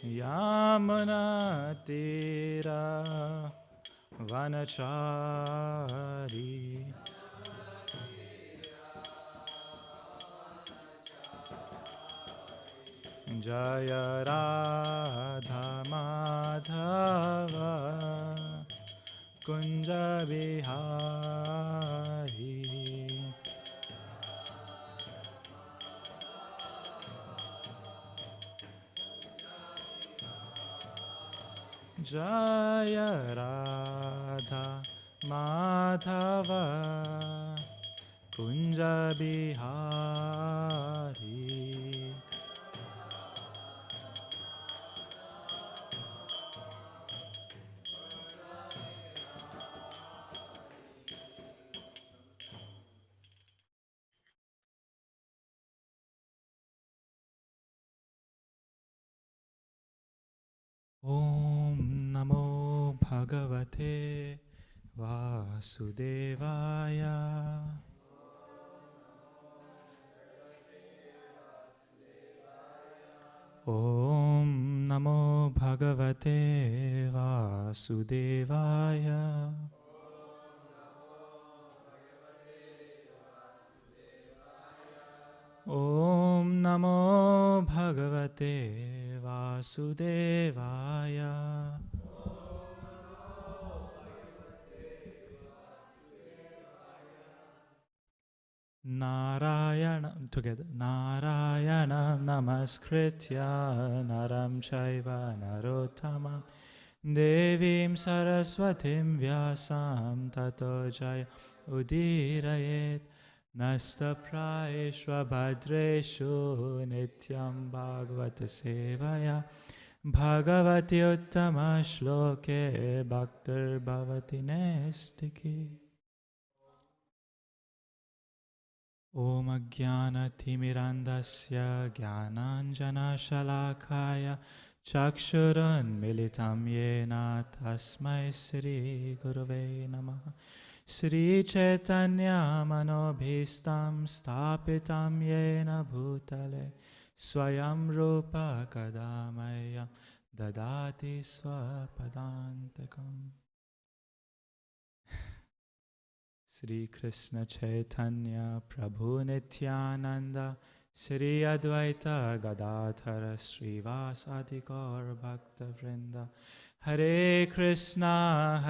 Yamuna Tira Vanachari Jaya Radha Madhava Kunja Bihari Jaya Radha Madhava Kunja Bihari Om Namo Bhagavate Vasudevaya Om Namo Bhagavate Vasudevaya Om Namo Bhagavate Vasudevaya Narayana together Narayana Namaskritya Naram Chaiva Narottamam Devim Saraswatim Vyasam Tato Jaya Udirayet Nasta Praeshva Bhadreshu Nityam Bhagavata Sevaya Bhagavati Uttama Shloke Bhaktir Bhavati Nestiki Om Ajnana Timirandasya Jnananjana Shalakaya Chakshuran Militam Yena Tasmai Sri Gurave Namaha Sri Chaitanya Manobhistam Stapitam Yena Bhutale Swayam Rupa Kadamaya Dadati Swapadantakam Sri Krishna Chaitanya Prabhu Nityananda Sri Advaita Gadadhara Srivasadi Gaur Bhakta Vrinda Hare Krishna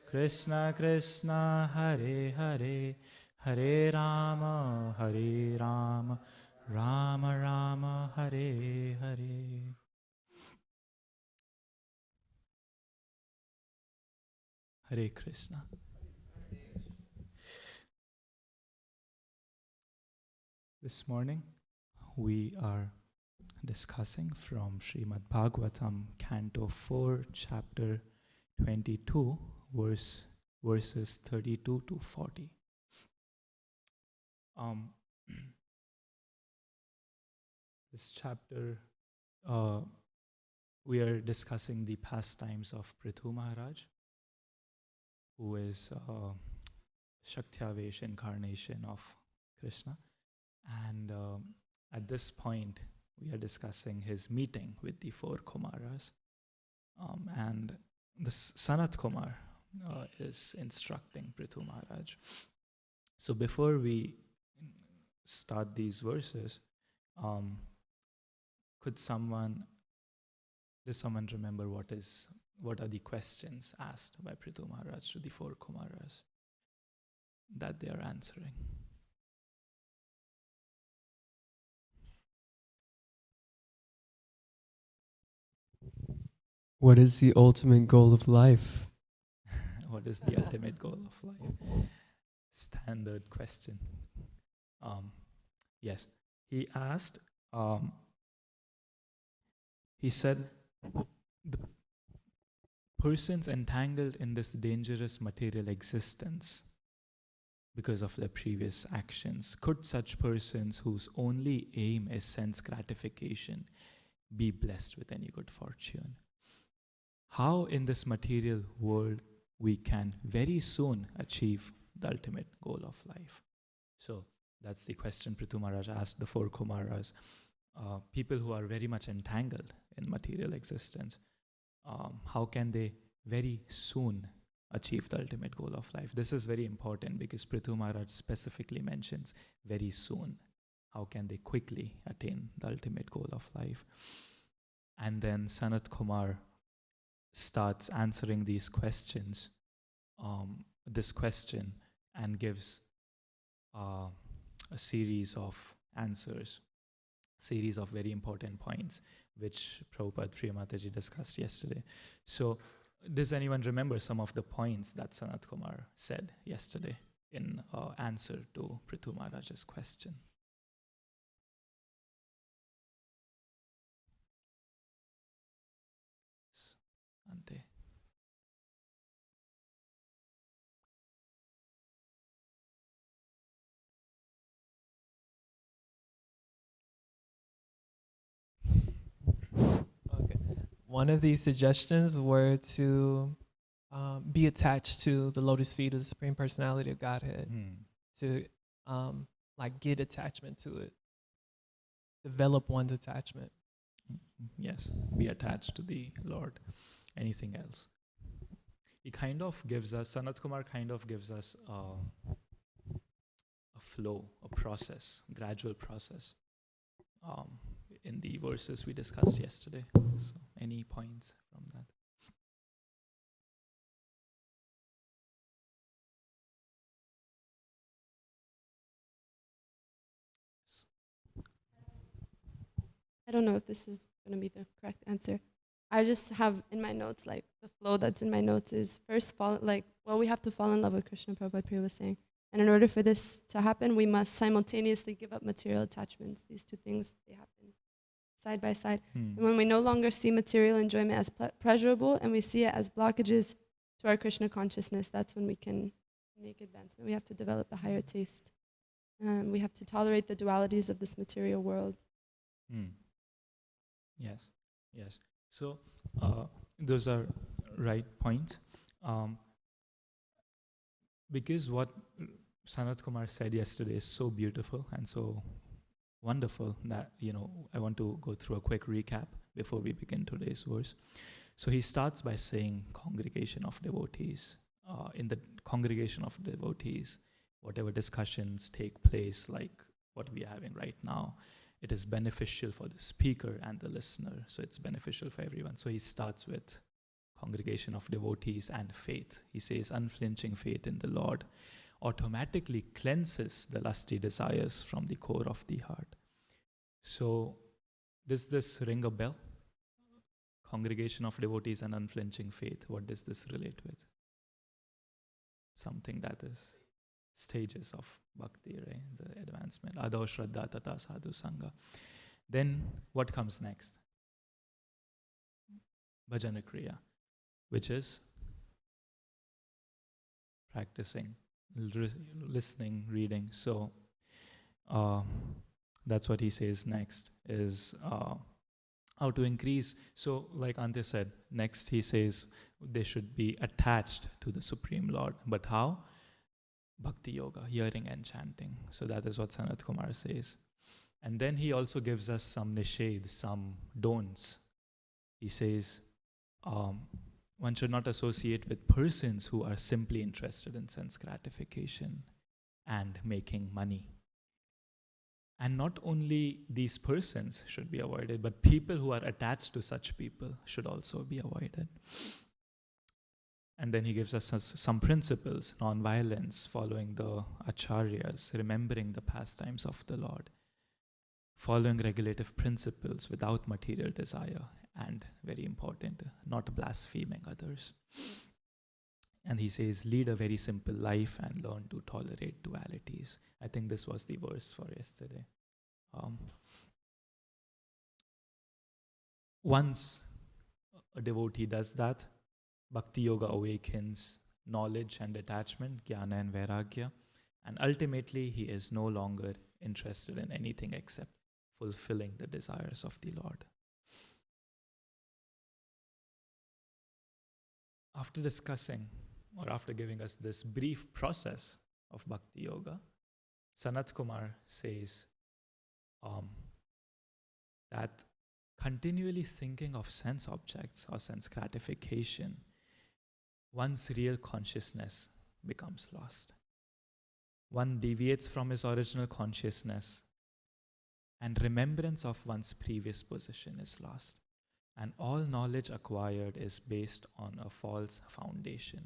Krishna Krishna Hare Hare Hare Rama Rama Rama Hare Hare Hare Krishna. This morning we are discussing from Srimad Bhagavatam, Canto 4, Chapter 22, verses 32 to 40. This chapter, we are discussing the pastimes of Prithu Maharaj, who is Shaktyavesh incarnation of Krishna. And at this point, we are discussing his meeting with the 4 Kumaras. And the Sanat Kumar is instructing Prithu Maharaj. So before we start these verses, does someone remember what are the questions asked by Prithu Maharaj to the 4 Kumaras that they are answering? What is the ultimate goal of life? What is the ultimate goal of life? Standard question. Yes, he asked, he said, the persons entangled in this dangerous material existence because of their previous actions, could such persons whose only aim is sense gratification be blessed with any good fortune? How in this material world we can very soon achieve the ultimate goal of life. So that's the question Prithu Maharaj asked the four Kumaras. People who are very much entangled in material existence, how can they very soon achieve the ultimate goal of life? This is very important because Prithu Maharaj specifically mentions very soon. How can they quickly attain the ultimate goal of life? And then Sanat Kumar starts answering these questions, this question, and gives a series of answers, series of very important points, which Prabhupada Priyamataji discussed yesterday. So, does anyone remember some of the points that Sanat Kumar said yesterday in answer to Prithu Maharaj's question? Ante. Okay. One of these suggestions were to be attached to the lotus feet of the Supreme Personality of Godhead, to like get attachment to it, develop one's attachment. Yes, be attached to the Lord. Anything else? He kind of gives us, Sanat Kumar kind of gives us a flow, a process, gradual process in the verses we discussed yesterday. So, any points from that? I don't know if this is going to be the correct answer. I just have in my notes, like the flow that's in my notes is first we have to fall in love with Krishna, Prabhupada Priya was saying. And in order for this to happen, we must simultaneously give up material attachments. These two things, they happen side by side. And when we no longer see material enjoyment as pleasurable and we see it as blockages to our Krishna consciousness, that's when we can make advancement. We have to develop the higher taste. We have to tolerate the dualities of this material world. Yes, yes. So those are right points. Because what Sanat Kumar said yesterday is so beautiful and so wonderful that, I want to go through a quick recap before we begin today's verse. So he starts by saying congregation of devotees. In the congregation of devotees, whatever discussions take place, like what we are having right now, it is beneficial for the speaker and the listener. So it's beneficial for everyone. So he starts with congregation of devotees and faith. He says unflinching faith in the Lord automatically cleanses the lusty desires from the core of the heart. So does this ring a bell? Congregation of devotees and unflinching faith. What does this relate with? Something that is stages of bhakti, right? The advancement. Adho Shraddha Tata Sadhu Sangha. Then what comes next? Bhajana Kriya, which is practicing, listening, reading. So that's what he says next is how to increase. So like Ante said, next he says they should be attached to the Supreme Lord. But how? Bhakti Yoga, hearing and chanting. So that is what Sanat Kumar says. And then he also gives us some nished, some don'ts. He says one should not associate with persons who are simply interested in sense gratification and making money. And not only these persons should be avoided, but people who are attached to such people should also be avoided. And then he gives us some principles: non-violence, following the acharyas, remembering the pastimes of the Lord, following regulative principles without material desire, and very important, not blaspheming others. And he says, lead a very simple life and learn to tolerate dualities. I think this was the verse for yesterday. Once a devotee does that, Bhakti Yoga awakens knowledge and detachment, jnana and vairagya, and ultimately he is no longer interested in anything except fulfilling the desires of the Lord. After discussing or after giving us this brief process of Bhakti Yoga, Sanat Kumar says that continually thinking of sense objects or sense gratification, one's real consciousness becomes lost. One deviates from his original consciousness, and remembrance of one's previous position is lost. And all knowledge acquired is based on a false foundation.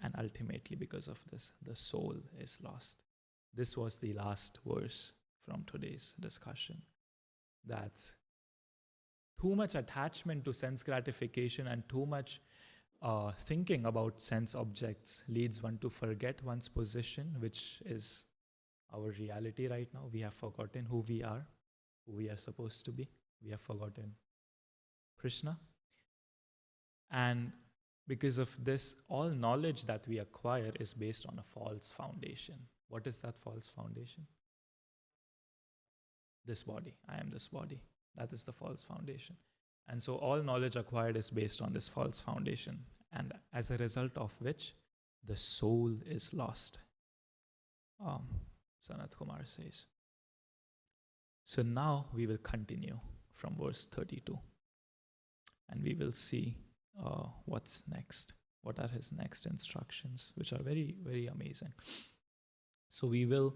And ultimately, because of this, the soul is lost. This was the last verse from today's discussion. That too much attachment to sense gratification and too much thinking about sense objects leads one to forget one's position, which is our reality right now. We have forgotten who we are supposed to be. We have forgotten Krishna. And because of this, all knowledge that we acquire is based on a false foundation. What is that false foundation? This body. I am this body. That is the false foundation. And so all knowledge acquired is based on this false foundation. And as a result of which, the soul is lost. Sanat Kumar says. So now we will continue from verse 32. And we will see what's next. What are his next instructions, which are very, very amazing. So we will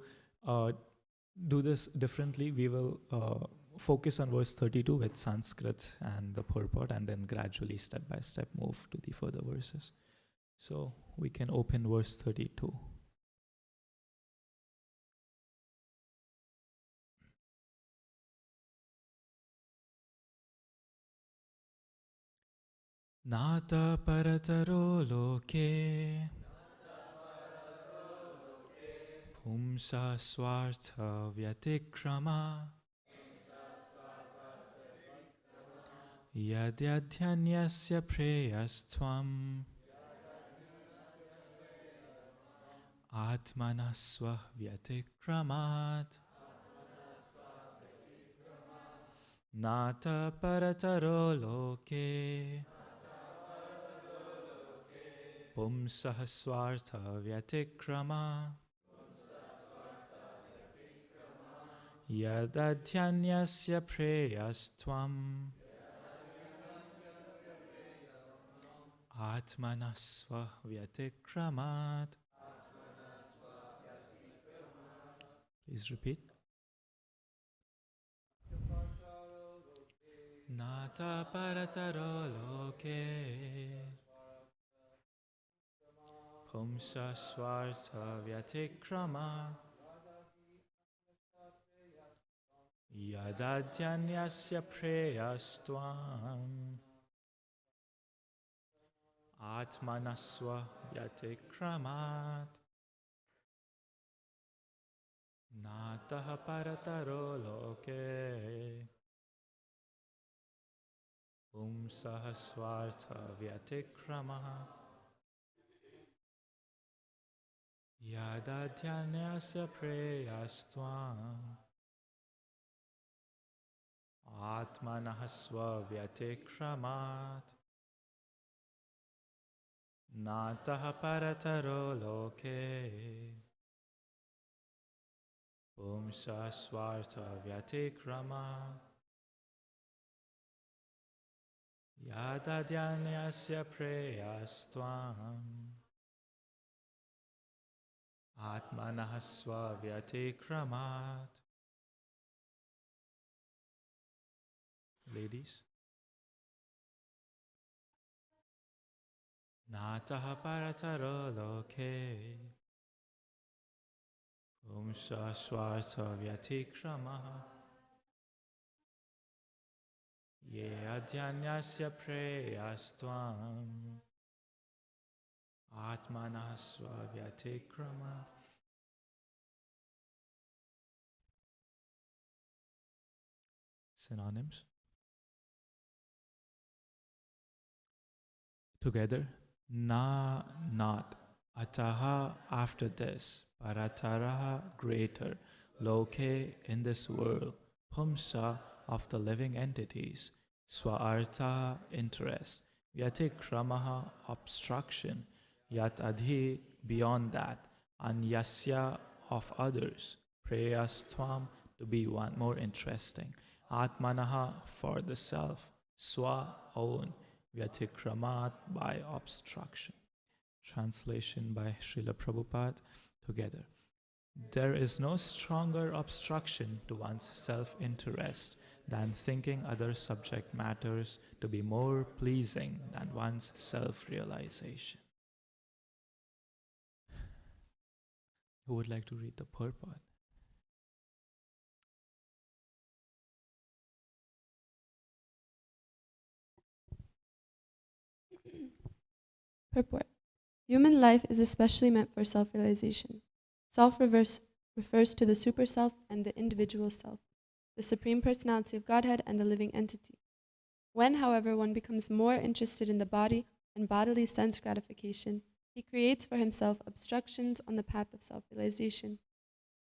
do this differently. We will focus on verse 32 with Sanskrit and the purport, and then gradually, step by step, move to the further verses. So we can open verse 32. Nata parataro loke pumsa swartha vyatikrama yadyadhyanyasya preyastvam atmanasva vyatikramat nata parataro loke pumsah swartha vyatikrama yadadhyanyasya preyastvam atmanasva vyatikramat. Please repeat. Nata parataro loke pumsa swartha vyatikrama yadadhyanyasya preyastvam atmanasva vyatikramat nataha parataro loke pumsah swartha vyatikrama yadadhyanyasya preyastvam atmanasva vyatikramat nataha parataro loke pumsa swartha vyatikrama yadadhyanyasya preyastvam atmanasva vyatikramat. Ladies. Nataha parataro loke pumsa swartha vyatikrama ye adhyanyasya preyastvam atmanasva vyatikrama. Synonyms. Together. Na, not. Ataha, after this. Parataraha, greater. Loke, in this world. Pumsa, of the living entities. Swaartha, interest. Vyate kramaha obstruction, yat adhi beyond that, anyasya of others, preyastvam to be one more interesting, atmanaha for the self, swa own, vyatikramat by obstruction. Translation by Srila Prabhupada together. There is no stronger obstruction to one's self-interest than thinking other subject matters to be more pleasing than one's self-realization. Who would like to read the purport? Purport. Human life is especially meant for self-realization. Self refers to the super self and the individual self, the Supreme Personality of Godhead and the living entity. When, however, one becomes more interested in the body and bodily sense gratification, he creates for himself obstructions on the path of self-realization.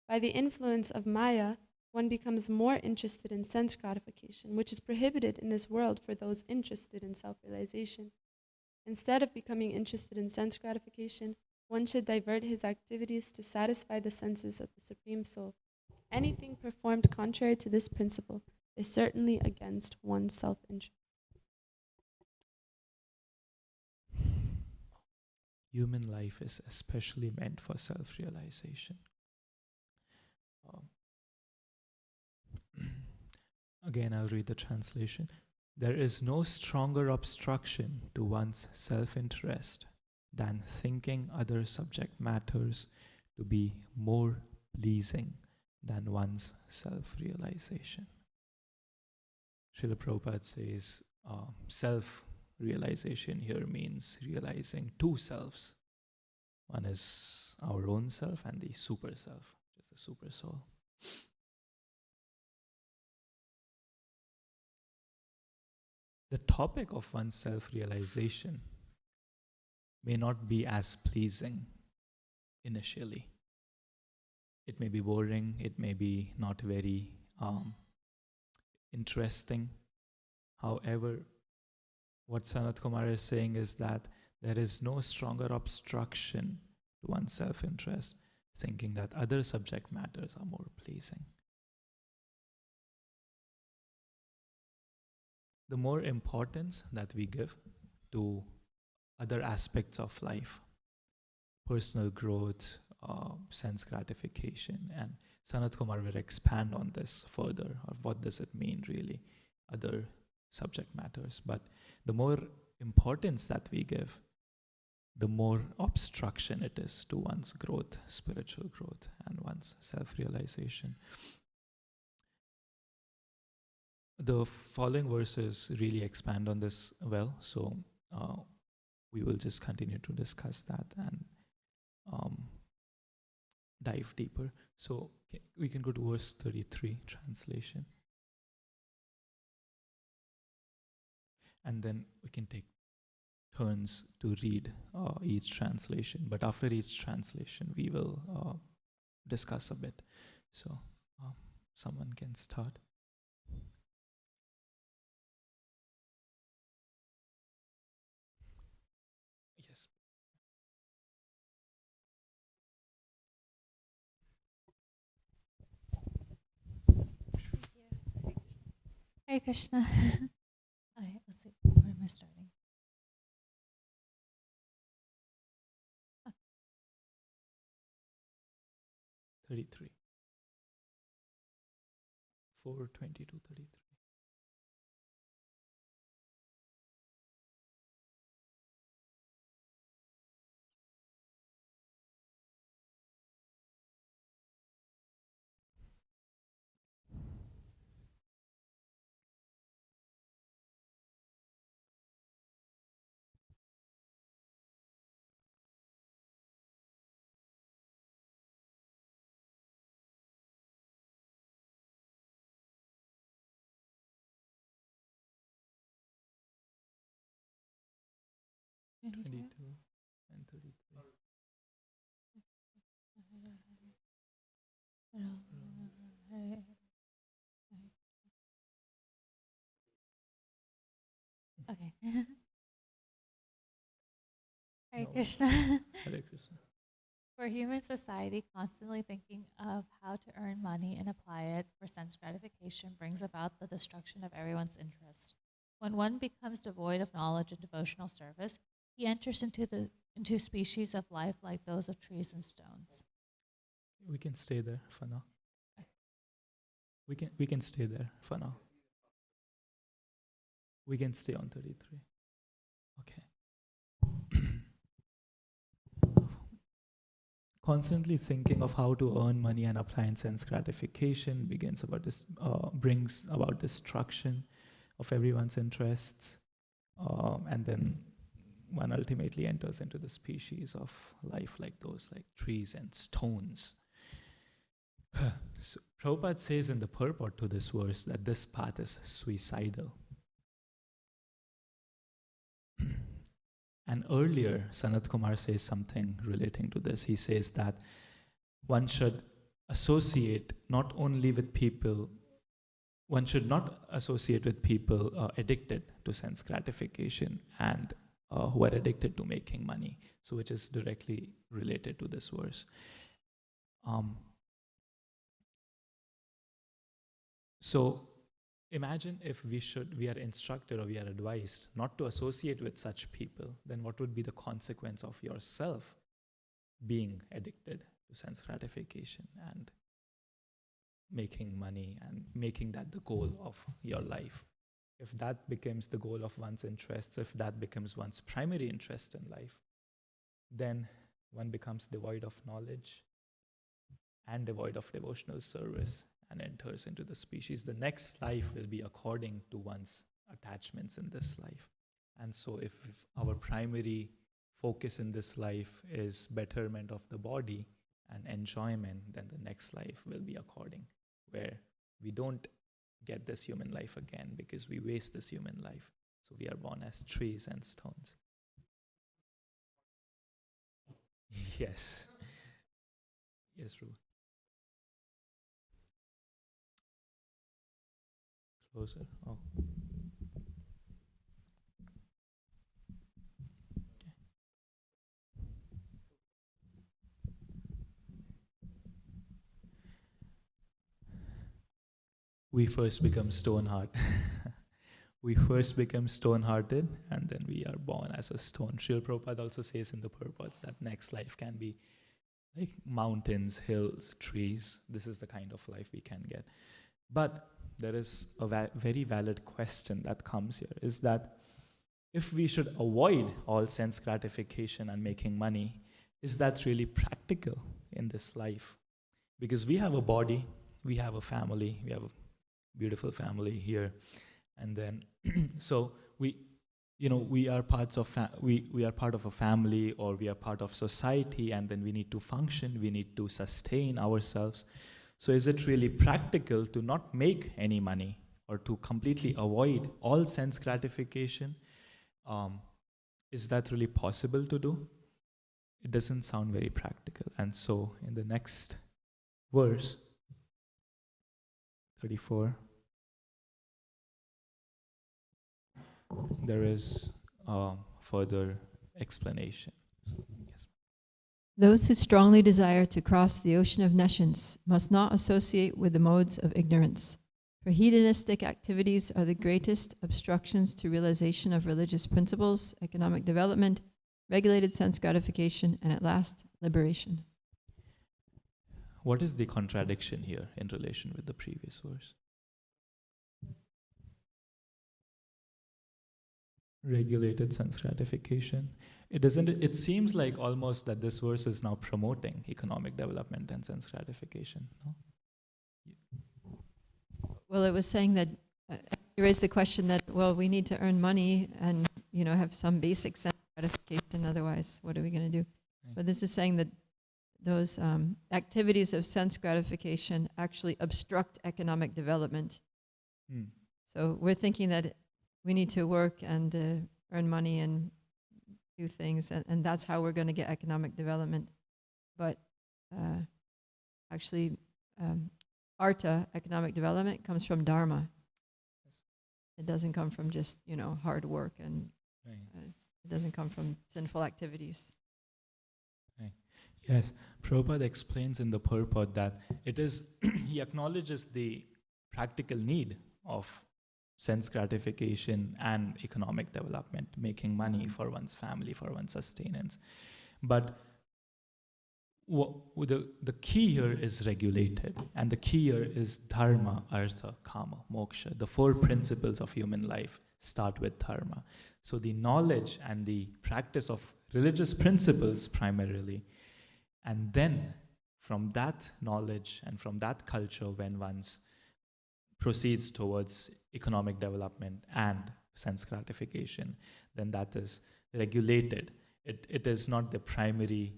By the influence of Maya, one becomes more interested in sense gratification, which is prohibited in this world for those interested in self-realization. Instead of becoming interested in sense gratification, one should divert his activities to satisfy the senses of the Supreme Soul. Anything performed contrary to this principle is certainly against one's self-interest. Human life is especially meant for self-realization. Again, I'll read the translation. There is no stronger obstruction to one's self-interest than thinking other subject matters to be more pleasing than one's self-realization. Srila Prabhupada says self-realization here means realizing two selves. One is our own self and the super self, which is the super soul. The topic of one's self-realization may not be as pleasing initially. It may be boring, it may be not very interesting. However, what Sanat Kumar is saying is that there is no stronger obstruction to one's self-interest, thinking that other subject matters are more pleasing. The more importance that we give to other aspects of life, personal growth, sense gratification, and Sanat Kumar will expand on this further, or what does it mean really, other subject matters. But the more importance that we give, the more obstruction it is to one's growth, spiritual growth, and one's self-realization. The following verses really expand on this well, so we will just continue to discuss that and dive deeper. So we can go to verse 33, translation. And then we can take turns to read each translation. But after each translation, we will discuss a bit. So someone can start. Yes. Hare Krishna. Okay, let's see. Where am I starting? Okay. 33. 4:20 to 33. Can you 22 start? and 33. Okay. Krishna. Hare Krishna. For human society, constantly thinking of how to earn money and apply it for sense gratification brings about the destruction of everyone's interest. When one becomes devoid of knowledge and devotional service, he enters into species of life like those of trees and stones. We can stay there for now. We can stay there for now. We can stay on 33. Okay. Constantly thinking of how to earn money and apply in sense gratification brings about destruction of everyone's interests, and then one ultimately enters into the species of life like those, like trees and stones. So Prabhupada says in the purport to this verse that this path is suicidal. And earlier, Sanat Kumar says something relating to this. He says that one should associate not only with people, one should not associate with people addicted to sense gratification and who are addicted to making money, so which is directly related to this verse. So imagine if we are instructed or we are advised not to associate with such people, then what would be the consequence of yourself being addicted to sense gratification and making money and making that the goal of your life? If that becomes the goal of one's interests, if that becomes one's primary interest in life, then one becomes devoid of knowledge and devoid of devotional service and enters into the species. The next life will be according to one's attachments in this life. And so if our primary focus in this life is betterment of the body and enjoyment, then the next life will be according, where we don't get this human life again because we waste this human life. So we are born as trees and stones. Yes. Yes, Ru. Closer. Oh. We first become stone-hearted. We first become stone-hearted, and then we are born as a stone. Srila Prabhupada also says in the purports that next life can be like mountains, hills, trees. This is the kind of life we can get. But there is a very valid question that comes here, is that if we should avoid all sense gratification and making money, is that really practical in this life? Because we have a body, we have a family, we have a beautiful family here, and then so we are parts of we are part of a family, or we are part of society, and then we need to function, we need to sustain ourselves. So is it really practical to not make any money or to completely avoid all sense gratification? Is that really possible to do? It doesn't sound very practical. And so in the next verse, 34, there is further explanation. So, yes. Those who strongly desire to cross the ocean of nescience must not associate with the modes of ignorance, for hedonistic activities are the greatest obstructions to realization of religious principles, economic development, regulated sense gratification, and at last, liberation. What is the contradiction here in relation with the previous verse? Regulated sense gratification. It seems like almost that this verse is now promoting economic development and sense gratification, no? Well, it was saying that you raised the question that, well, we need to earn money and, have some basic sense gratification. Otherwise, what are we going to do? Right. But this is saying that those activities of sense gratification actually obstruct economic development. So we're thinking that we need to work and earn money and do things, and that's how we're going to get economic development. But actually, artha, economic development, comes from dharma. It doesn't come from just, hard work, and Right. it doesn't come from sinful activities. Yes, Prabhupada explains in the purport that it is, he acknowledges the practical need of sense gratification and economic development, making money for one's family, for one's sustenance. But the key here is regulated, and the key here is dharma, artha, kama, moksha. The four principles of human life start with dharma. So the knowledge and the practice of religious principles primarily, and then from that knowledge and from that culture, when one proceeds towards economic development and sense gratification, then that is regulated. It is not the primary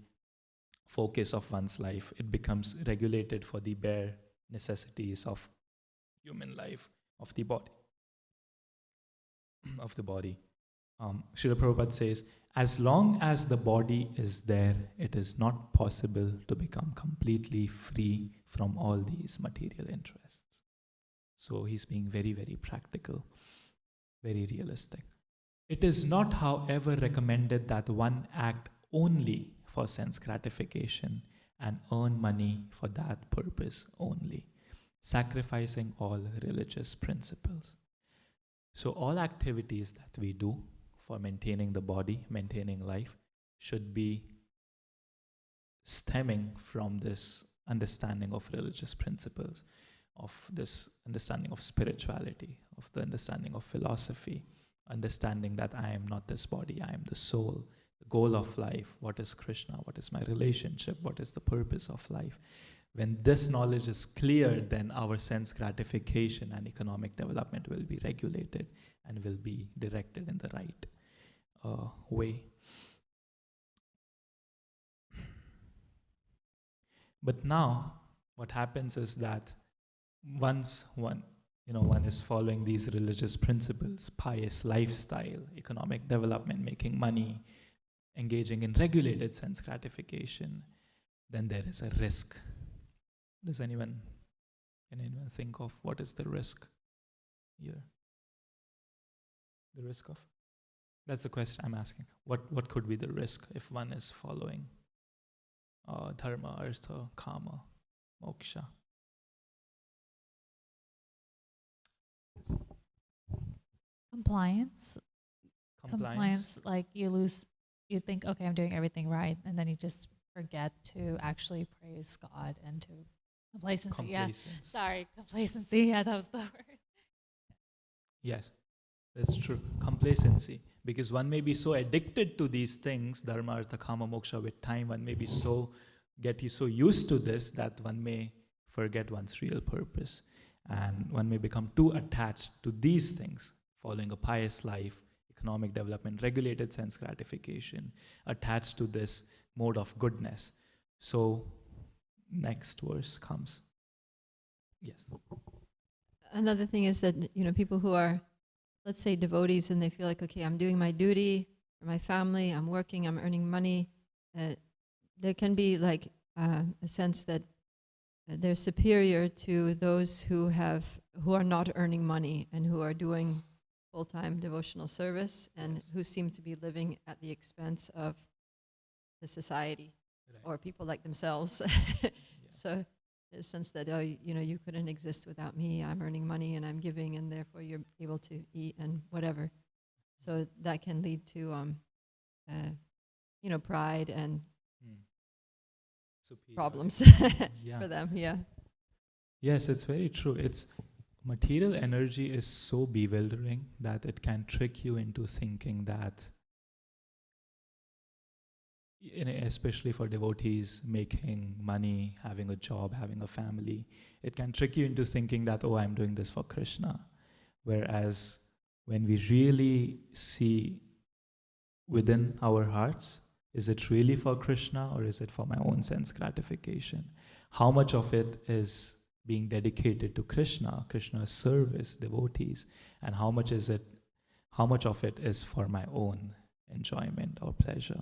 focus of one's life. It becomes regulated for the bare necessities of human life, of the body. Srila Prabhupada says, as long as the body is there, it is not possible to become completely free from all these material interests. So he's being very, very practical, very realistic. It is not, however, recommended that one act only for sense gratification and earn money for that purpose only, sacrificing all religious principles. So all activities that we do for maintaining the body, maintaining life, should be stemming from this understanding of religious principles, of this understanding of spirituality, of the understanding of philosophy, understanding that I am not this body, I am the soul, the goal of life, what is Krishna, what is my relationship, what is the purpose of life. When this knowledge is clear, then our sense gratification and economic development will be regulated and will be directed in the right way. But now, what happens is that once one is following these religious principles, pious lifestyle, economic development, making money, engaging in regulated sense gratification, then there is a risk. Can anyone think of what is the risk here? The risk of? That's the question I'm asking. What could be the risk if one is following dharma, artha, kama, moksha? Compliance, like you think, okay, I'm doing everything right, and then you just forget to actually praise God and to complacency. Yeah, sorry, complacency. Yeah, that was the word. Yes, that's true. Complacency. Because one may be so addicted to these things, dharma, artha, kama, moksha, with time, one may be so used to this that one may forget one's real purpose. And one may become too attached to these things, following a pious life, economic development, regulated sense gratification, attached to this mode of goodness. So, next verse comes. Yes. Another thing is that, people who are, let's say, devotees, and they feel like, okay, I'm doing my duty for my family, I'm working, I'm earning money. There can be like a sense that they're superior to those who are not earning money and who are doing full-time devotional service and who seem to be living at the expense of the society or people like themselves. So a sense that, you couldn't exist without me. I'm earning money and I'm giving, and therefore you're able to eat and whatever. So that can lead to, pride and problems for them. Yeah. Yes, it's very true. Material energy is so bewildering that it can trick you into thinking that, especially for devotees making money, having a job, having a family, it can trick you into thinking that, oh, I'm doing this for Krishna. Whereas when we really see within our hearts, is it really for Krishna or is it for my own sense gratification? How much of it is being dedicated to Krishna, Krishna's service, devotees, and how much of it is for my own enjoyment or pleasure?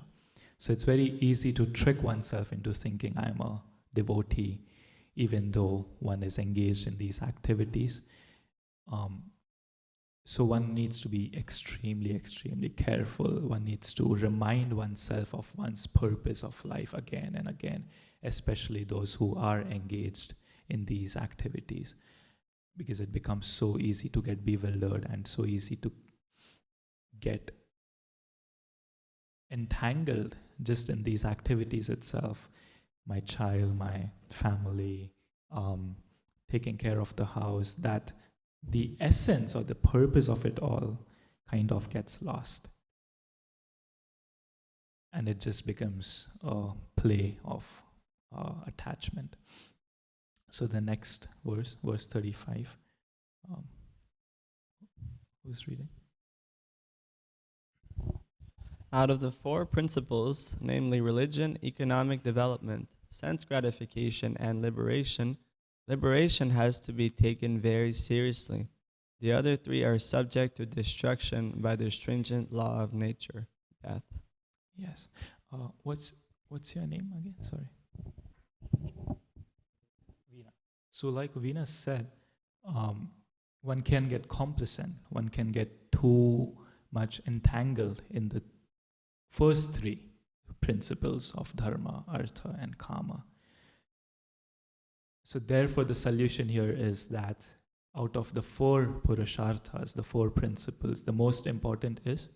So it's very easy to trick oneself into thinking I'm a devotee, even though one is engaged in these activities. So one needs to be extremely, extremely careful. One needs to remind oneself of one's purpose of life again and again, especially those who are engaged in these activities, because it becomes so easy to get bewildered and so easy to get entangled just in these activities itself. My child, my family, taking care of the house, that the essence or the purpose of it all kind of gets lost. And it just becomes a play of attachment. So the next verse, verse 35. Who's reading? Out of the four principles, namely religion, economic development, sense gratification, and liberation, liberation has to be taken very seriously. The other three are subject to destruction by the stringent law of nature, death. Yes. What's your name again? Sorry. Veena. So like Veena said, one can get complacent, one can get too much entangled in the first three principles of dharma, artha, and kama. So therefore the solution here is that out of the four purusharthas, the four principles, the most important is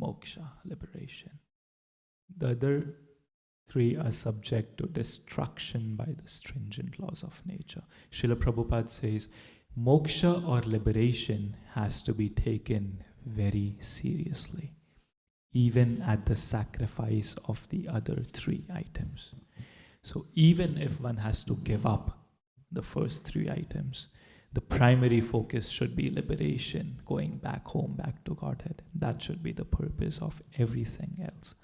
moksha, liberation. The other three are subject to destruction by the stringent laws of nature. Srila Prabhupada says, moksha or liberation has to be taken very seriously, even at the sacrifice of the other three items. So even if one has to give up the first three items, the primary focus should be liberation, going back home, back to Godhead. That should be the purpose of everything else,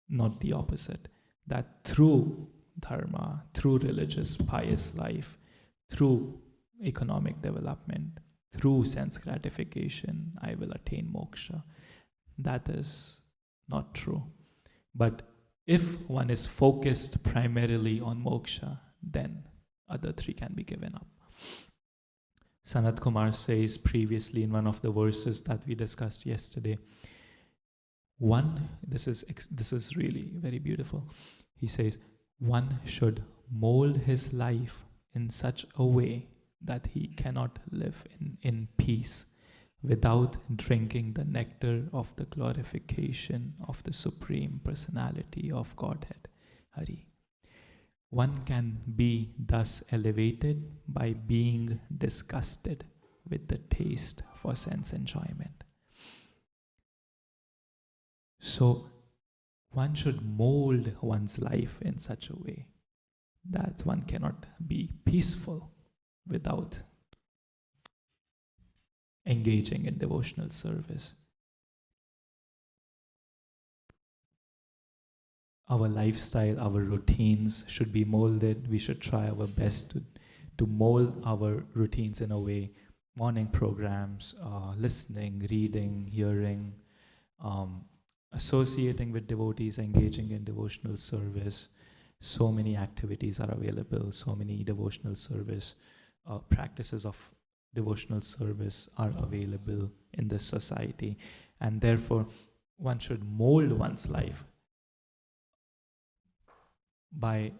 not the opposite. That through dharma, through religious, pious life, through economic development, through sense gratification, I will attain moksha. That is not true. But if one is focused primarily on moksha, then other three can be given up. Sanat Kumar says previously in one of the verses that we discussed yesterday, this is really very beautiful. He says, one should mold his life in such a way that he cannot live in peace without drinking the nectar of the glorification of the Supreme Personality of Godhead, Hari. One can be thus elevated by being disgusted with the taste for sense enjoyment. So one should mold one's life in such a way that one cannot be peaceful without engaging in devotional service. Our lifestyle, our routines should be molded. We should try our best to mold our routines in a way. Morning programs, listening, reading, hearing, associating with devotees, engaging in devotional service. So many activities are available, so many devotional service, practices of devotional service are available in this society. And therefore, one should mold one's life by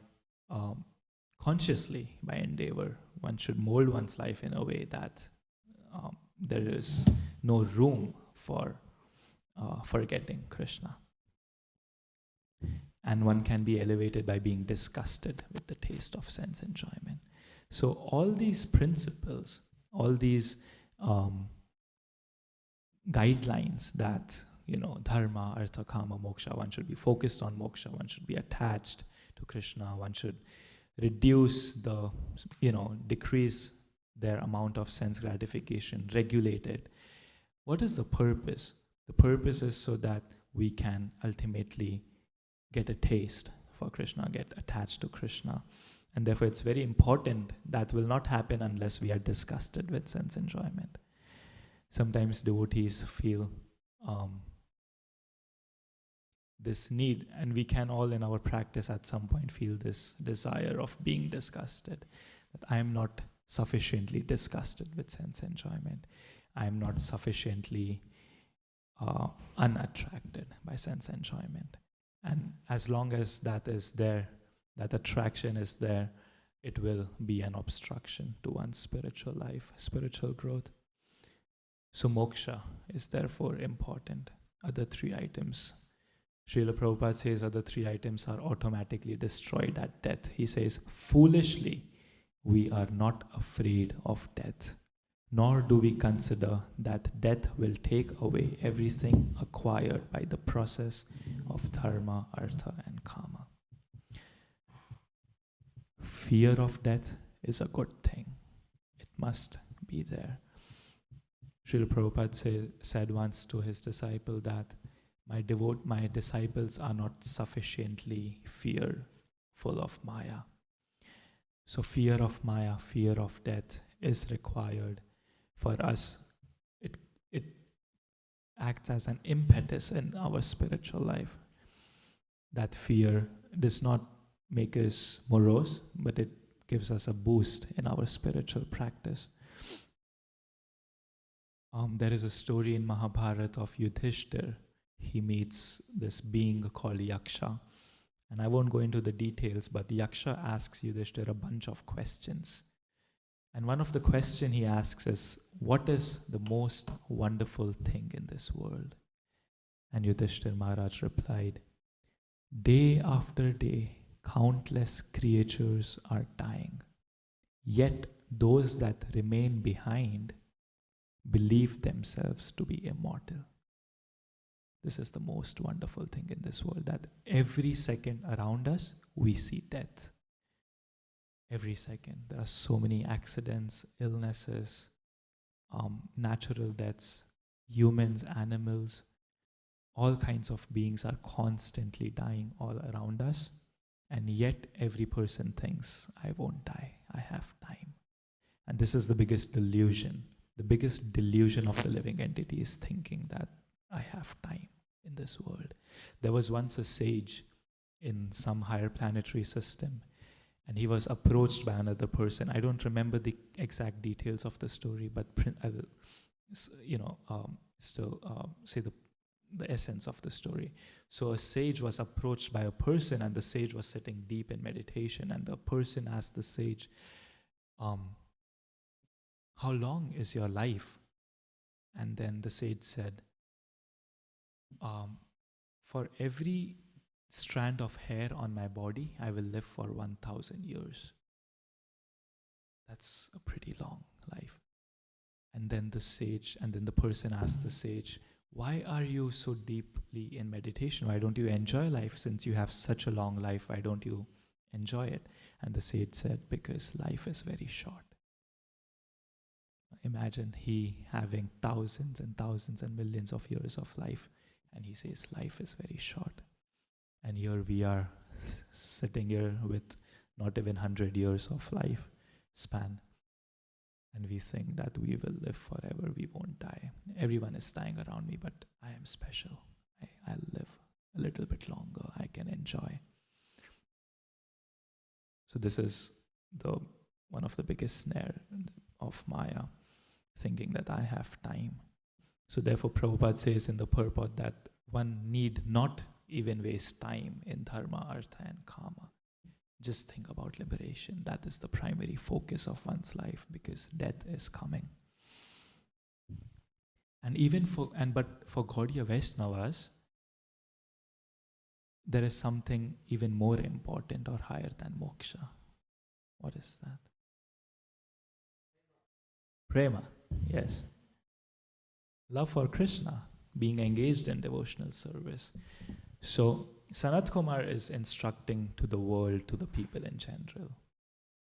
consciously, by endeavor. One should mold one's life in a way that there is no room for forgetting Krishna. And one can be elevated by being disgusted with the taste of sense enjoyment. So all these principles, all these guidelines that, dharma, artha, kama, moksha, one should be focused on moksha, one should be attached to Krishna, one should reduce decrease their amount of sense gratification, regulate it. What is the purpose? The purpose is so that we can ultimately get a taste for Krishna, get attached to Krishna. And therefore it's very important. That will not happen unless we are disgusted with sense enjoyment. Sometimes devotees feel this need, and we can all in our practice at some point feel this desire of being disgusted, that I am not sufficiently disgusted with sense enjoyment. I am not sufficiently unattracted by sense enjoyment. And as long as that is there, that attraction is there, it will be an obstruction to one's spiritual life, spiritual growth. So moksha is therefore important. Other three items, Srila Prabhupada says, other three items are automatically destroyed at death. He says, foolishly, we are not afraid of death, nor do we consider that death will take away everything acquired by the process of dharma, artha, and kama. Fear of death is a good thing. It must be there. Srila Prabhupada said once to his disciple that my disciples are not sufficiently fearful of Maya. So fear of Maya, fear of death is required for us. It acts as an impetus in our spiritual life. That fear does not make us morose, but it gives us a boost in our spiritual practice. There is a story in Mahabharata of Yudhishthir. He meets this being called Yaksha. And I won't go into the details, but Yaksha asks Yudhishthir a bunch of questions. And one of the questions he asks is, what is the most wonderful thing in this world? And Yudhishthir Maharaj replied, day after day, countless creatures are dying. Yet those that remain behind believe themselves to be immortal. This is the most wonderful thing in this world, that every second around us, we see death. Every second. There are so many accidents, illnesses, natural deaths, humans, animals, all kinds of beings are constantly dying all around us. And yet every person thinks, I won't die, I have time. And this is the biggest delusion. The biggest delusion of the living entity is thinking that I have time in this world. There was once a sage in some higher planetary system, and he was approached by another person. I don't remember the exact details of the story, but I will, say the essence of the story. So a sage was approached by a person, and the sage was sitting deep in meditation, and the person asked the sage, how long is your life? And then the sage said, for every strand of hair on my body, I will live for 1,000 years. That's a pretty long life. And then the person asked the sage, why are you so deeply in meditation? Why don't you enjoy life? Since you have such a long life, why don't you enjoy it? And the sage said, because life is very short. Imagine he having thousands and thousands and millions of years of life, and he says life is very short. And here we are sitting here with not even 100 years of life span, and we think that we will live forever, we won't die. Everyone is dying around me, but I am special. I'll live a little bit longer, I can enjoy. So this is one of the biggest snare of Maya, thinking that I have time. So therefore Prabhupada says in the purport that one need not even waste time in dharma, artha and kama. Just think about liberation. That is the primary focus of one's life, because death is coming. And but for Gaudiya Vaishnavas, there is something even more important or higher than moksha. What is that? Prema, yes. Love for Krishna, being engaged in devotional service. So Sanat Kumar is instructing to the world, to the people in general.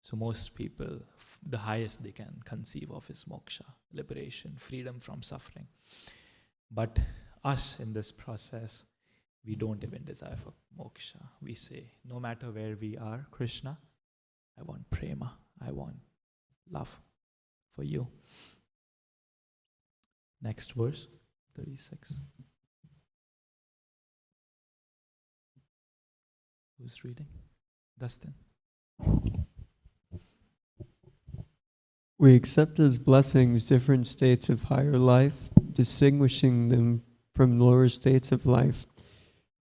So most people, the highest they can conceive of is moksha, liberation, freedom from suffering. But us in this process, we don't even desire for moksha. We say, no matter where we are, Krishna, I want prema, I want love for you. Next verse, 36. Who's reading? Dustin. We accept as blessings different states of higher life, distinguishing them from lower states of life.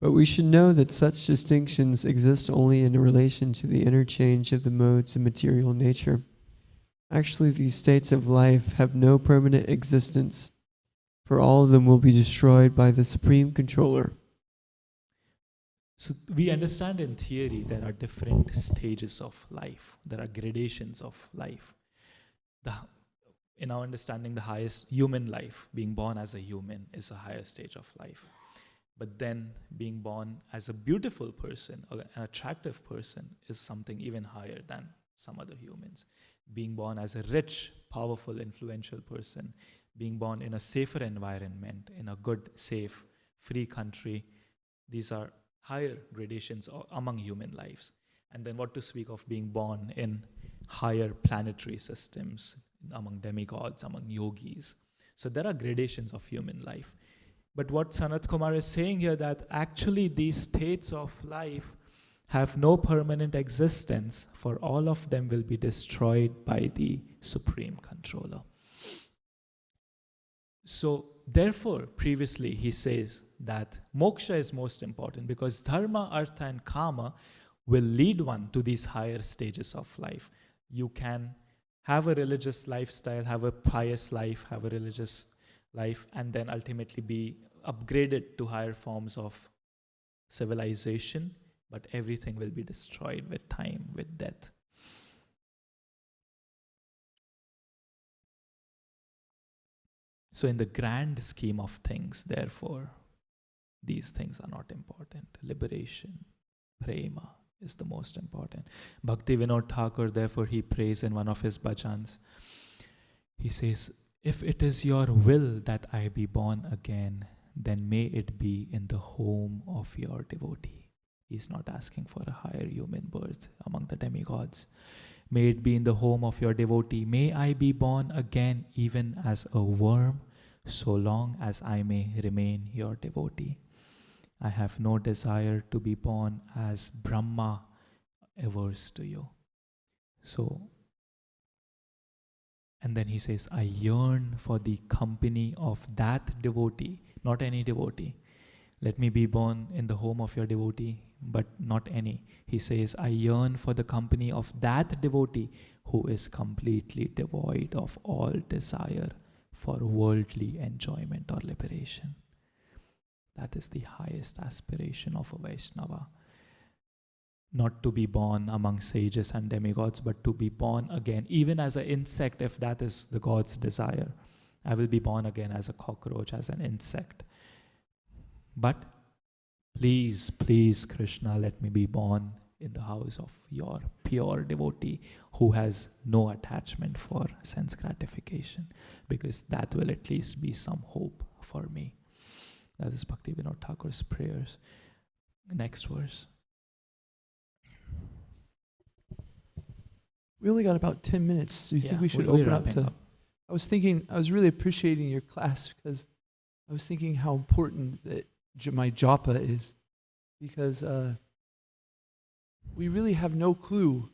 But we should know that such distinctions exist only in relation to the interchange of the modes of material nature. Actually, these states of life have no permanent existence, for all of them will be destroyed by the Supreme Controller. So we understand in theory there are different stages of life. There are gradations of life. In our understanding, the highest human life, being born as a human, is a higher stage of life. But then being born as a beautiful person or an attractive person is something even higher than some other humans. Being born as a rich, powerful, influential person, being born in a safer environment, in a good, safe, free country, these are higher gradations among human lives. And then what to speak of being born in higher planetary systems, among demigods, among yogis. So there are gradations of human life. But what Sanat Kumar is saying here, that actually these states of life have no permanent existence, for all of them will be destroyed by the Supreme Controller. So therefore, previously he says that moksha is most important, because dharma, artha and kama will lead one to these higher stages of life. You can have a religious lifestyle, have a pious life, have a religious life, and then ultimately be upgraded to higher forms of civilization, but everything will be destroyed with time, with death. So in the grand scheme of things, therefore, these things are not important. Liberation, prema is the most important. Bhakti Vinod Thakur, therefore, he prays in one of his bhajans. He says, if it is your will that I be born again, then may it be in the home of your devotee. He's not asking for a higher human birth among the demigods. May it be in the home of your devotee. May I be born again even as a worm, so long as I may remain your devotee. I have no desire to be born as Brahma, averse to you. So, and then he says, I yearn for the company of that devotee, not any devotee. Let me be born in the home of your devotee, but not any. He says, I yearn for the company of that devotee who is completely devoid of all desire for worldly enjoyment or liberation. That is the highest aspiration of a Vaishnava. Not to be born among sages and demigods, but to be born again, even as an insect, if that is the God's desire. I will be born again as a cockroach, as an insect. But please, please, Krishna, let me be born in the house of your pure devotee who has no attachment for sense gratification, because that will at least be some hope for me. That is Bhakti Vinod Thakur's prayers. Next verse. We only got about 10 minutes. Do you think we should we're open up wrapping to... up. I was really appreciating your class because I was thinking how important that my japa is, because we really have no clue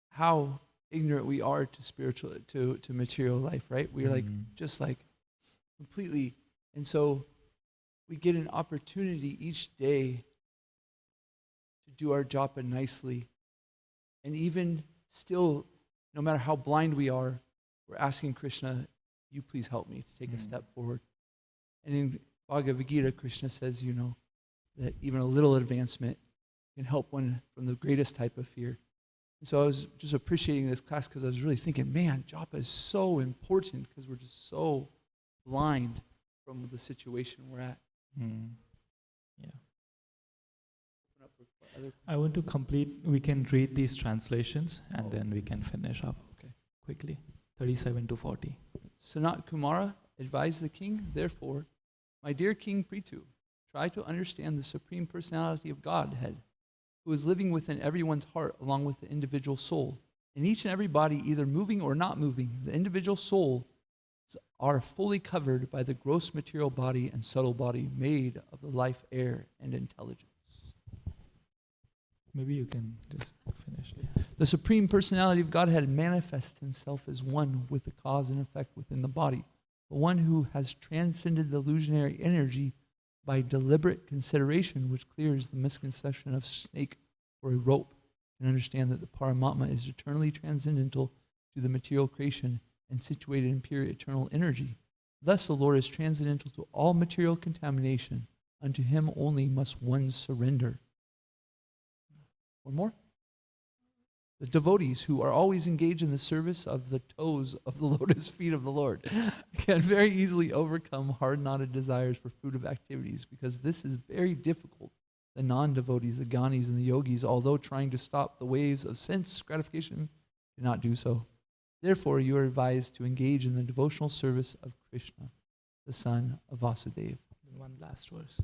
how ignorant we are to spiritual, to material life, right? We're just completely, and so we get an opportunity each day to do our japa nicely, and even still, no matter how blind we are, we're asking Krishna, you please help me to take a step forward. And in Bhagavad Gita, Krishna says, that even a little advancement can help one from the greatest type of fear. And so I was just appreciating this class because I was really thinking, man, japa is so important because we're just so blind from the situation we're at. Yeah. I want to complete, we can read these translations and then we can finish up quickly. 37 to 40. Sanat Kumara advised the king, therefore, my dear King Prithu, try to understand the Supreme Personality of Godhead, who is living within everyone's heart along with the individual soul. In each and every body, either moving or not moving, the individual souls are fully covered by the gross material body and subtle body made of the life, air, and intelligence. Maybe you can just finish it. The Supreme Personality of Godhead manifests himself as one with the cause and effect within the body, but one who has transcended the illusionary energy by deliberate consideration, which clears the misconception of snake or a rope, and understand that the Paramatma is eternally transcendental to the material creation and situated in pure eternal energy. Thus the Lord is transcendental to all material contamination. Unto him only must one surrender. One more. The devotees who are always engaged in the service of the toes of the lotus feet of the Lord can very easily overcome hard-knotted desires for fruitive activities, because this is very difficult. The non-devotees, the gyanis and the yogis, although trying to stop the waves of sense gratification, cannot do so. Therefore, you are advised to engage in the devotional service of Krishna, the son of Vasudeva. One last verse.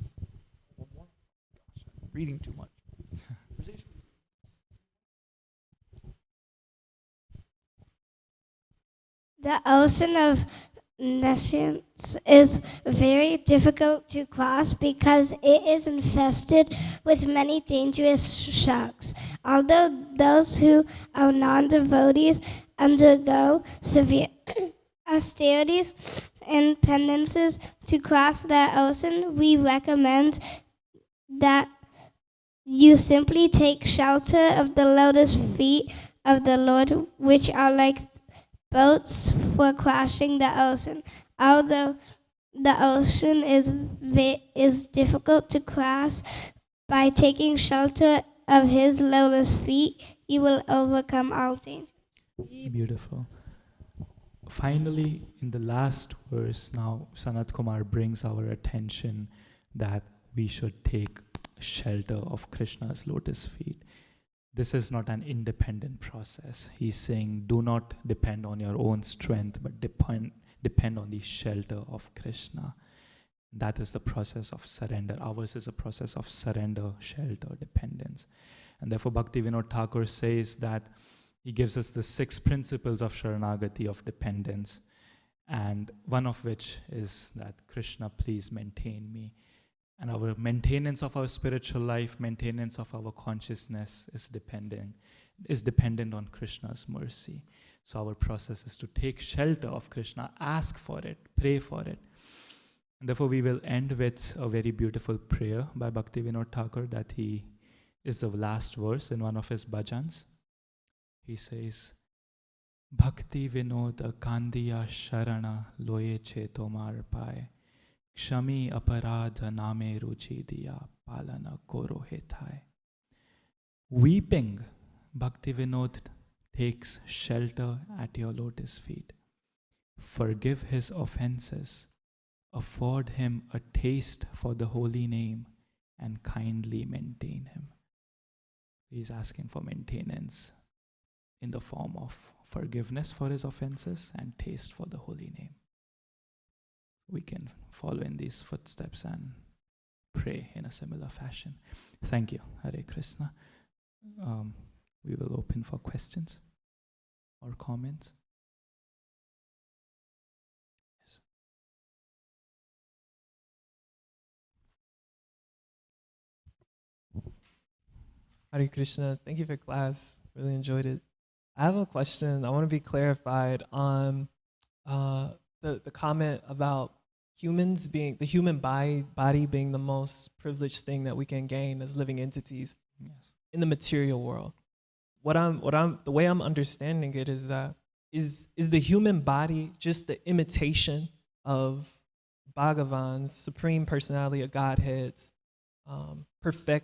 One more? Gosh, I'm reading too much. The ocean of nescience is very difficult to cross because it is infested with many dangerous sharks. Although those who are non-devotees undergo severe austerities and penances to cross that ocean, we recommend that you simply take shelter of the lotus feet of the Lord, which are like boats for crossing the ocean. Although the ocean is difficult to cross, by taking shelter of his lotus feet, you will overcome all danger. Beautiful. Finally, in the last verse, now Sanat Kumar brings our attention that we should take shelter of Krishna's lotus feet. This is not an independent process. He's saying, do not depend on your own strength, but depend on the shelter of Krishna. That is the process of surrender. Ours is a process of surrender, shelter, dependence. And therefore, Bhaktivinoda Thakur says that he gives us the 6 principles of Sharanagati, of dependence, and one of which is that, Krishna, please maintain me. And our maintenance of our spiritual life, maintenance of our consciousness is dependent on Krishna's mercy. So our process is to take shelter of Krishna, ask for it, pray for it. And therefore we will end with a very beautiful prayer by Bhaktivinoda Thakur that is the last verse in one of his bhajans. He says, Bhakti Vinoda Kandiya Sharana Loye Che Tomar Pai Kshami Aparadha Name Ruchi Diya Palana Koro Hetai. Weeping, Bhaktivinoda takes shelter at your lotus feet. Forgive his offenses, afford him a taste for the holy name, and kindly maintain him. He is asking for maintenance in the form of forgiveness for his offenses and taste for the holy name. We can follow in these footsteps and pray in a similar fashion. Thank you, Hare Krishna. We will open for questions or comments. Yes. Hare Krishna, thank you for class. Really enjoyed it. I have a question. I want to be clarified on the comment about the human body being the most privileged thing that we can gain as living entities in the material world. The way I'm understanding it is that is the human body just the imitation of Bhagavan's Supreme Personality of Godhead's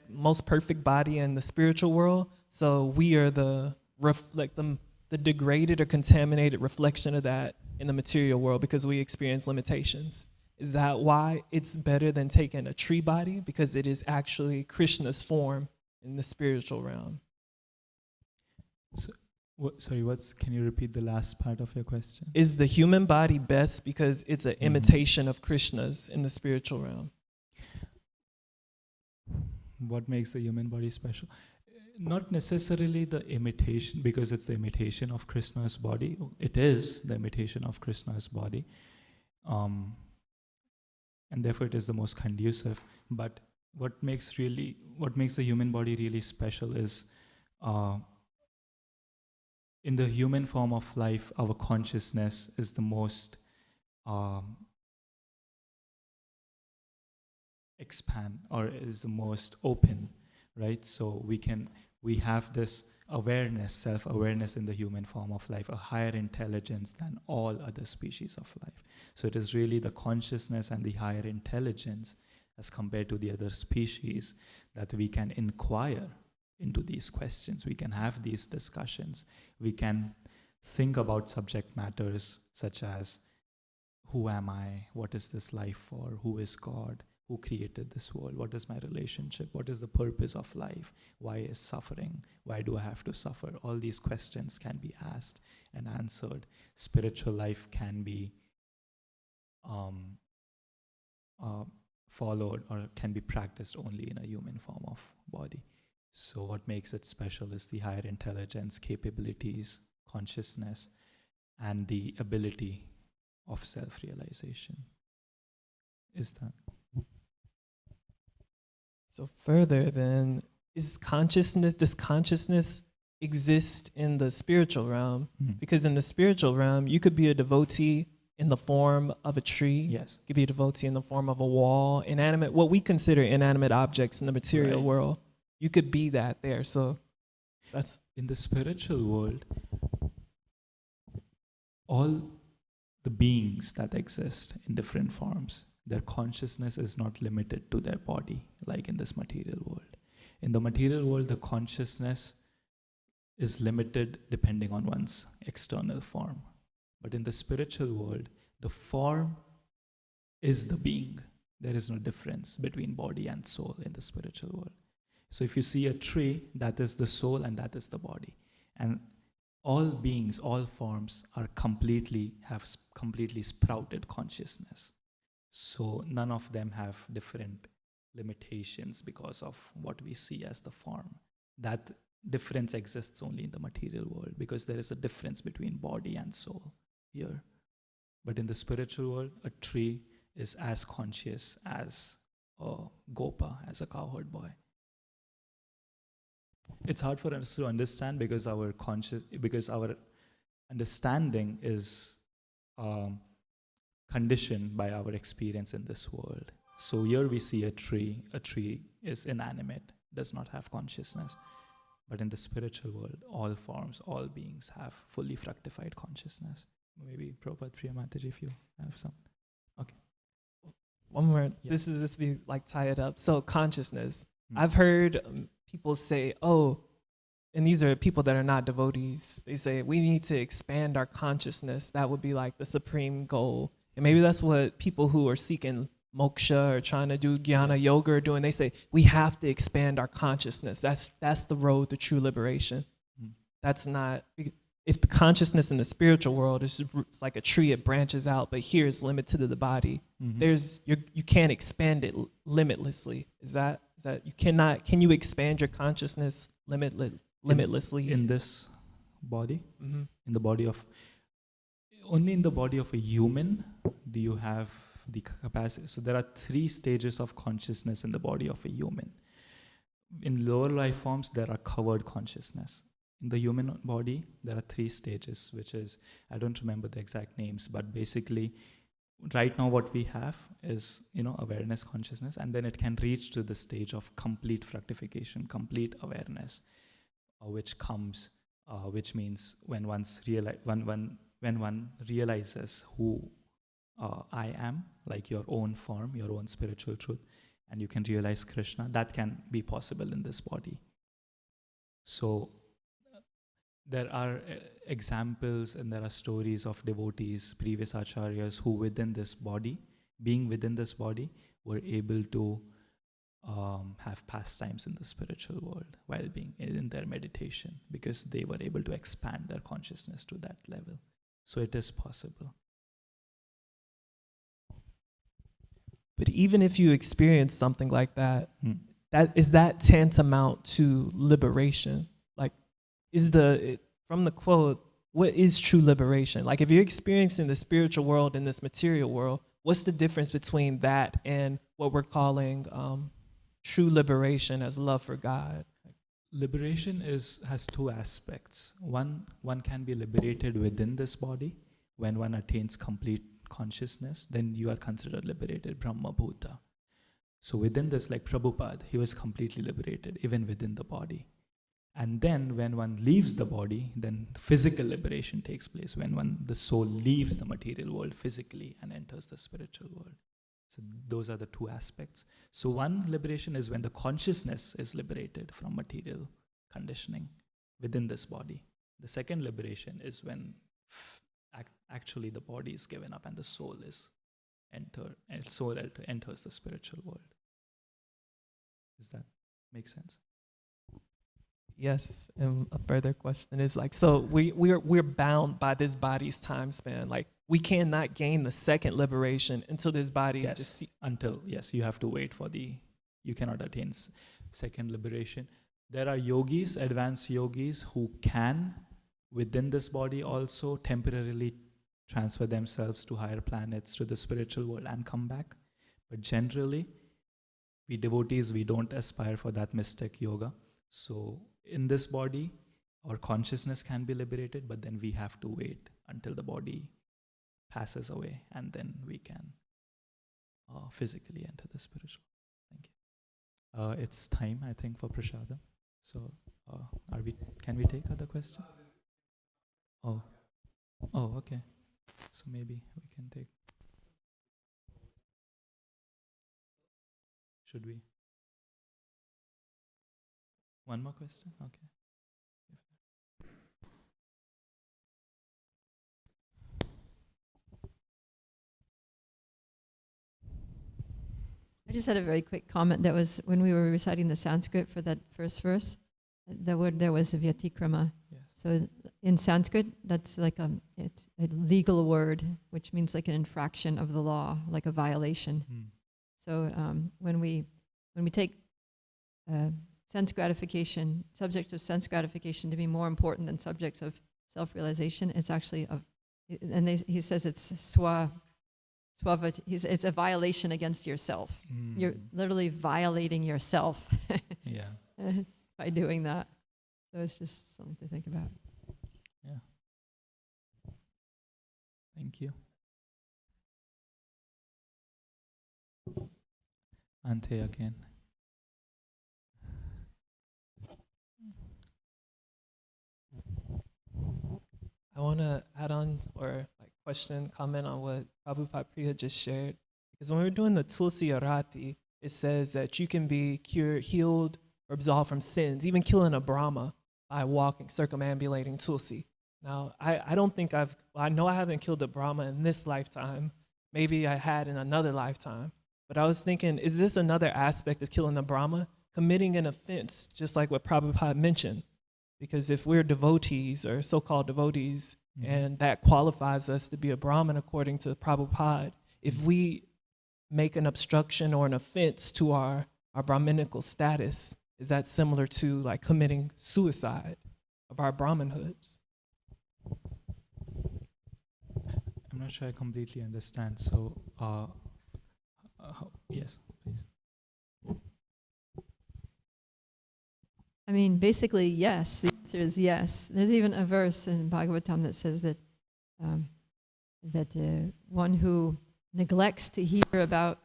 most perfect body in the spiritual world? So we are the degraded or contaminated reflection of that in the material world because we experience limitations. Is that why it's better than taking a tree body? Because it is actually Krishna's form in the spiritual realm. So, can you repeat the last part of your question? Is the human body best because it's an imitation of Krishna's in the spiritual realm? What makes the human body special? Not necessarily the imitation, because it's the imitation of Krishna's body. It is the imitation of Krishna's body. And therefore it is the most conducive. But what makes the human body really special is in the human form of life, our consciousness is the most expand, or is the most open, right? So we have this awareness, self-awareness in the human form of life, a higher intelligence than all other species of life. So it is really the consciousness and the higher intelligence as compared to the other species that we can inquire into these questions. We can have these discussions. We can think about subject matters such as, who am I? What is this life for? Who is God? Who created this world? What is my relationship? What is the purpose of life? Why is suffering? Why do I have to suffer? All these questions can be asked and answered. Spiritual life can be followed or can be practiced only in a human form of body. So what makes it special is the higher intelligence, capabilities, consciousness, and the ability of self-realization. Is that? So further then, does consciousness exist in the spiritual realm? Because in the spiritual realm, you could be a devotee in the form of a tree. Yes. You could be a devotee in the form of a wall, inanimate, what we consider inanimate objects in the material Right. world. You could be that there. So that's in the spiritual world, all the beings that exist in different forms, their consciousness is not limited to their body like in this material world. In the material world, the consciousness is limited depending on one's external form. But in the spiritual world, the form is the being. There is no difference between body and soul in the spiritual world. So if you see a tree, that is the soul and that is the body. And all beings, all forms have completely sprouted consciousness. So none of them have different limitations because of what we see as the form. That difference exists only in the material world because there is a difference between body and soul here. But in the spiritual world, a tree is as conscious as a gopa, as a cowherd boy. It's hard for us to understand because our understanding is conditioned by our experience in this world. So here we see a tree. A tree is inanimate, does not have consciousness. But in the spiritual world, all forms, all beings have fully fructified consciousness. Maybe Prabhupada Priya Mataji, if you have some. Okay. one more. Yeah. This be like tie it up. So consciousness. I've heard people say, oh, and these are people that are not devotees. They say we need to expand our consciousness. That would be like the supreme goal. And maybe that's what people who are seeking moksha or trying to do jnana yoga are doing. They say we have to expand our consciousness. That's the road to true liberation. That's not, if the consciousness in the spiritual world is it's like a tree, it branches out, but here it's limited to the body. You can't expand it limitlessly. Is that you cannot? Can you expand your consciousness limitlessly in this body? In the body of only in the body of a human do you have the capacity. So there are 3 stages of consciousness in the body of a human. In lower life forms, there are covered consciousness. In the human body, there are 3 stages, which is, I don't remember the exact names, but basically, right now what we have is, awareness consciousness, and then it can reach to the stage of complete fructification, complete awareness, which means when one realizes who I am, like your own form, your own spiritual truth, and you can realize Krishna, that can be possible in this body. So there are examples and there are stories of devotees, previous acharyas, who being within this body, were able to have pastimes in the spiritual world while being in their meditation, because they were able to expand their consciousness to that level. So it is possible. But even if you experience something like that, is that tantamount to liberation? Like, from the quote, what is true liberation? Like, if you're experiencing the spiritual world and this material world, what's the difference between that and what we're calling true liberation as love for God? liberation has two aspects. One can be liberated within this body. When one attains complete consciousness, then you are considered liberated, Brahma Bhuta. So within this, like Prabhupada, he was completely liberated, even within the body. And then when one leaves the body, then physical liberation takes place, when the soul leaves the material world physically and enters the spiritual world. So those are the two aspects. So one liberation is when the consciousness is liberated from material conditioning within this body. The second liberation is when actually the body is given up and the soul enters the spiritual world. Does that make sense? Yes, and a further question is like, so we're bound by this body's time span. Like, we cannot gain the second liberation until this body Yes, you have to wait for you cannot attain second liberation. There are yogis, advanced yogis, who can, within this body also, temporarily transfer themselves to higher planets, to the spiritual world, and come back. But generally, we devotees, we don't aspire for that mystic yoga. So in this body, our consciousness can be liberated, but then we have to wait until the body passes away, and then we can physically enter the spiritual. Thank you. It's time, I think, for prashadam. So, can we take other questions? Oh, okay. So maybe we can take. Should we? One more question? Okay. I just had a very quick comment. That was when we were reciting the Sanskrit for that first verse. The word there was vyatikrama. Yes. So in Sanskrit, that's like it's a legal word, which means like an infraction of the law, like a violation. So when we take sense gratification, subjects of sense gratification, to be more important than subjects of self-realization, it's actually he says it's it's a violation against yourself. You're literally violating yourself by doing that. So it's just something to think about. Yeah. Thank you. Ante again. I want to add on or comment on what Prabhupada Priya just shared. Because when we're doing the Tulsi Arati, it says that you can be cured, healed, or absolved from sins, even killing a Brahma by circumambulating Tulsi. Now, I don't think I know I haven't killed a Brahma in this lifetime. Maybe I had in another lifetime. But I was thinking, is this another aspect of killing a Brahma? Committing an offense, just like what Prabhupada mentioned. Because if we're devotees or so-called devotees, and that qualifies us to be a Brahmin according to Prabhupada, if we make an obstruction or an offense to our Brahminical status, is that similar to like committing suicide of our Brahmanhoods? I'm not sure I completely understand. So, yes, please. I mean, basically, yes. The answer is yes. There's even a verse in Bhagavatam that says that one who neglects to hear about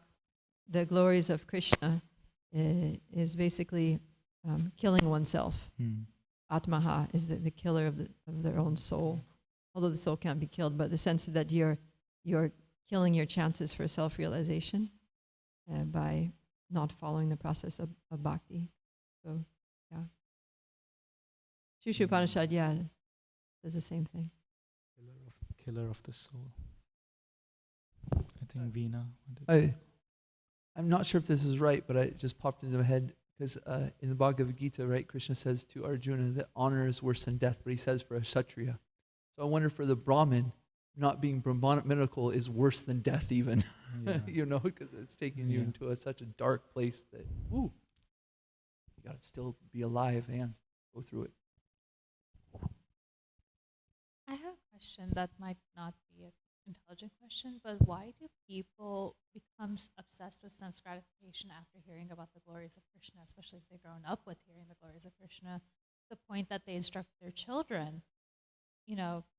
the glories of Krishna is basically killing oneself. Atmaha is the killer of their own soul. Although the soul can't be killed, but the sense that you're killing your chances for self-realization by not following the process of bhakti. So, yeah. Shushu Upanishad, does the same thing. Killer of the soul. I think Veena. I'm not sure if this is right, but it just popped into my head because in the Bhagavad Gita, right, Krishna says to Arjuna that honor is worse than death, but he says for a Kshatriya. So I wonder for the Brahmin, not being Brahmanical is worse than death even, because it's taking you into such a dark place that, you got to still be alive and go through it. I have a question that might not be a intelligent question, but why do people become obsessed with sense gratification after hearing about the glories of Krishna, especially if they've grown up with hearing the glories of Krishna, to the point that they instruct their children,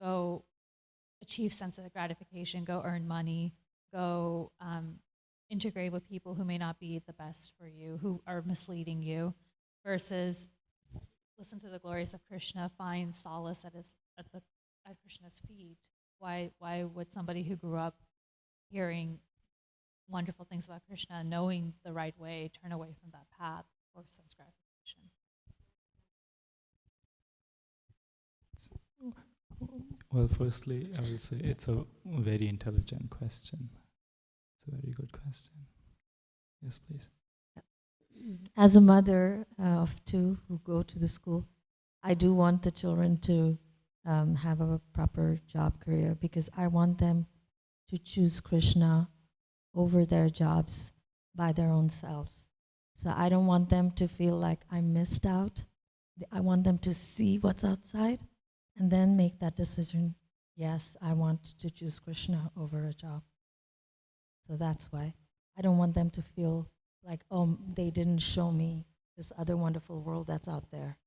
go achieve sense of gratification, go earn money, go integrate with people who may not be the best for you, who are misleading you, versus listen to the glories of Krishna, find solace at Krishna's feet. Why would somebody who grew up hearing wonderful things about Krishna, knowing the right way, turn away from that path for sense gratification? Well, firstly, I will say it's a very intelligent question. It's a very good question. Yes, please. As a mother of two who go to the school, I do want the children to have a proper job career, because I want them to choose Krishna over their jobs by their own selves. So I don't want them to feel like I missed out. I want them to see what's outside and then make that decision. Yes, I want to choose Krishna over a job. So that's why. I don't want them to feel like, oh, they didn't show me this other wonderful world that's out there.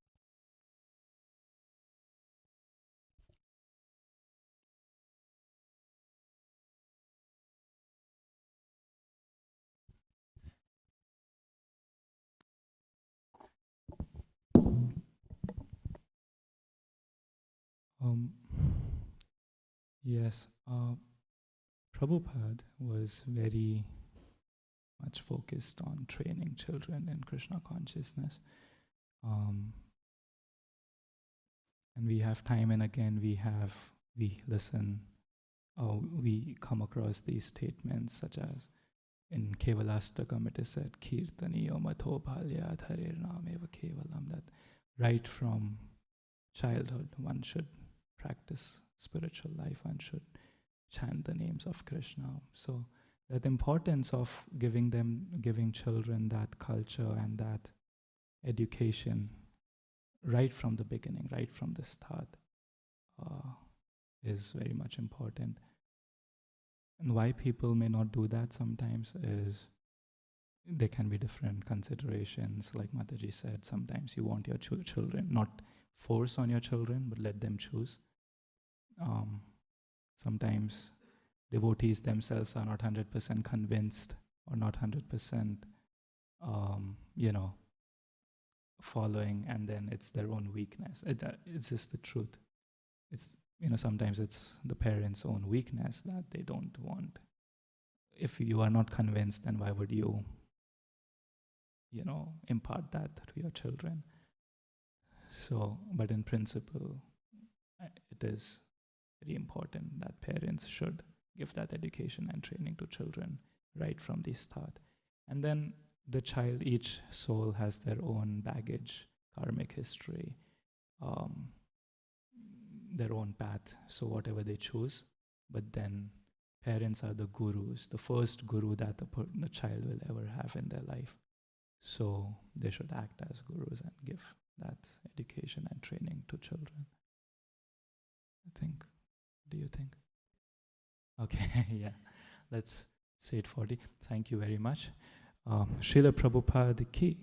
Yes, Prabhupada was very much focused on training children in Krishna consciousness. And we have time and again, we listen, we come across these statements such as in Kevalastakam it is said, Kirtaniyo matho bhalya dharir nameva kevalam, that right from childhood one should practice spiritual life, one should chant the names of Krishna. So that importance of giving children that culture and that education right from the beginning, right from the start, is very much important. And why people may not do that sometimes is there can be different considerations. Like Mataji said, sometimes you want your children, not force on your children, but let them choose. Sometimes devotees themselves are not 100% convinced or not 100%, following, and then it's their own weakness. It's just the truth. It's, sometimes it's the parents' own weakness that they don't want. If you are not convinced, then why would you, impart that to your children? So, but in principle, it is very important that parents should give that education and training to children right from the start. And then the child, each soul has their own baggage, karmic history, their own path, so whatever they choose. But then parents are the gurus, the first guru that the child will ever have in their life. So they should act as gurus and give that education and training to children, I think. Do you think? Okay, yeah. Let's say it 40. Thank you very much. Srila Prabhupada ki.